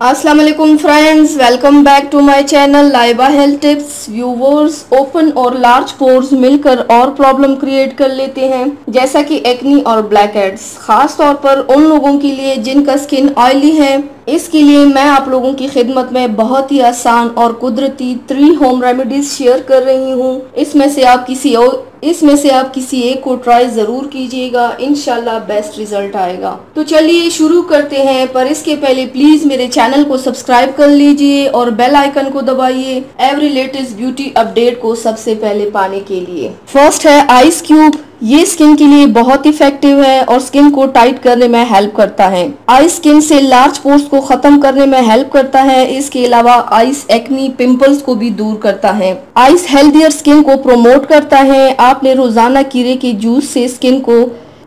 अस्सलाम वालेकुम friends, welcome back to my channel Laiba health tips. Viewers, open और large pores मिलकर और प्रॉब्लम क्रिएट कर लेते हैं, जैसा कि एक्नी और ब्लैक हेड्स, खास तौर पर उन लोगों के लिए जिनका स्किन ऑयली है। इसके लिए मैं आप लोगों की खिदमत में बहुत ही आसान और कुदरती 3 होम रेमेडीज शेयर कर रही हूँ। इसमें से आप किसी एक को ट्राई जरूर कीजिएगा, इंशाल्लाह बेस्ट रिजल्ट आएगा। तो चलिए शुरू करते हैं, पर इसके पहले प्लीज मेरे चैनल को सब्सक्राइब कर लीजिए और बेल आइकन को दबाइए एवरी लेटेस्ट ब्यूटी अपडेट को सबसे पहले पाने के लिए। फर्स्ट है आइस क्यूब। ये स्किन के लिए बहुत इफेक्टिव है और स्किन को टाइट करने में हेल्प करता है। आइस स्किन से लार्ज पोर्स को खत्म करने में हेल्प करता है। इसके अलावा आइस एक्नी पिंपल्स को भी दूर करता है। आइस हेल्थियर स्किन को प्रमोट करता है। आपने रोजाना कीरे के जूस से स्किन को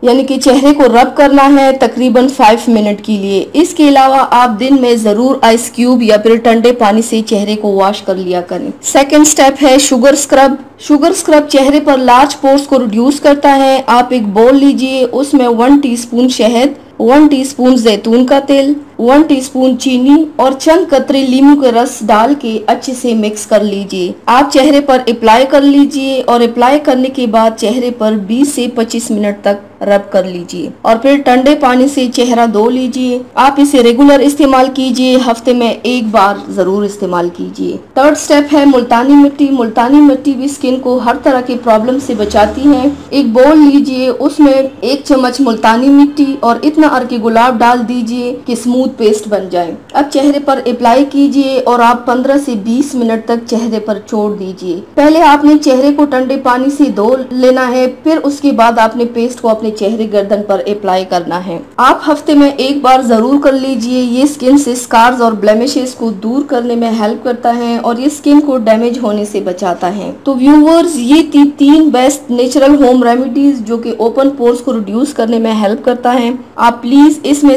यानी कि चेहरे को रब करना है तकरीबन 5 मिनट के लिए। इसके अलावा आप दिन में जरूर आइस क्यूब या फिर ठंडे पानी से चेहरे को वॉश कर लिया करें। सेकंड स्टेप है शुगर स्क्रब। शुगर स्क्रब चेहरे पर लार्ज पोर्स को रिड्यूस करता है। आप एक बोल लीजिए, उसमें 1 टीस्पून शहद, 1 टीस्पून जैतून का तेल, 1 टीस्पून चीनी और चंद कतरे लीमू के रस डाल के अच्छे से मिक्स कर लीजिए। आप चेहरे पर अप्लाई कर लीजिए और अप्लाई करने के बाद चेहरे पर 20 से 25 मिनट तक रब कर लीजिए और फिर ठंडे पानी से चेहरा धो लीजिए। आप इसे रेगुलर इस्तेमाल कीजिए, हफ्ते में एक बार जरूर इस्तेमाल कीजिए। थर्ड स्टेप है मुल्तानी मिट्टी। मुल्तानी मिट्टी भी स्किन को हर तरह की प्रॉब्लम से बचाती है। एक बोल लीजिए, उसमें 1 चम्मच मुल्तानी मिट्टी और इतना अर्क गुलाब डाल दीजिए कि स्मूथ पेस्ट बन जाए। अब चेहरे पर अप्लाई कीजिए और आप 15 से 20 मिनट तक चेहरे पर छोड़ दीजिए। पहले आपने चेहरे को ठंडे पानी से धो लेना है, फिर उसके बाद आपने पेस्ट को अपने चेहरे गर्दन पर अप्लाई करना है। आप हफ्ते में एक बार जरूर कर लीजिए। ये स्किन से स्कार्स और ब्लेमिशेस को दूर करने में हेल्प करता है और ये स्किन को डैमेज होने से बचाता है। तो व्यूवर्स, ये 3 बेस्ट नेचुरल होम रेमेडीज जो कि ओपन पोर्स को रिड्यूस करने में हेल्प करता है। आप प्लीज इसमें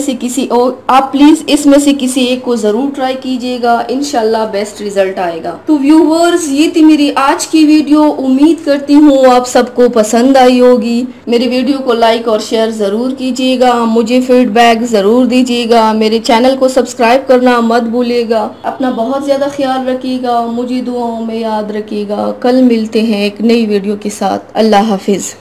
से किसी एक को जरूर ट्राई कीजिएगा, इंशाल्लाह बेस्ट रिजल्ट आएगा। तो व्यूवर्स, ये थी मेरी आज की वीडियो। उम्मीद करती हूँ आप सबको पसंद आई होगी। मेरी वीडियो को लाइक और शेयर जरूर कीजिएगा, मुझे फीडबैक जरूर दीजिएगा। मेरे चैनल को सब्सक्राइब करना मत भूलिएगा। अपना बहुत ज्यादा ख्याल रखिएगा, मुझे दुआओं में याद रखिएगा। कल मिलते हैं एक नई वीडियो के साथ। अल्लाह हाफिज।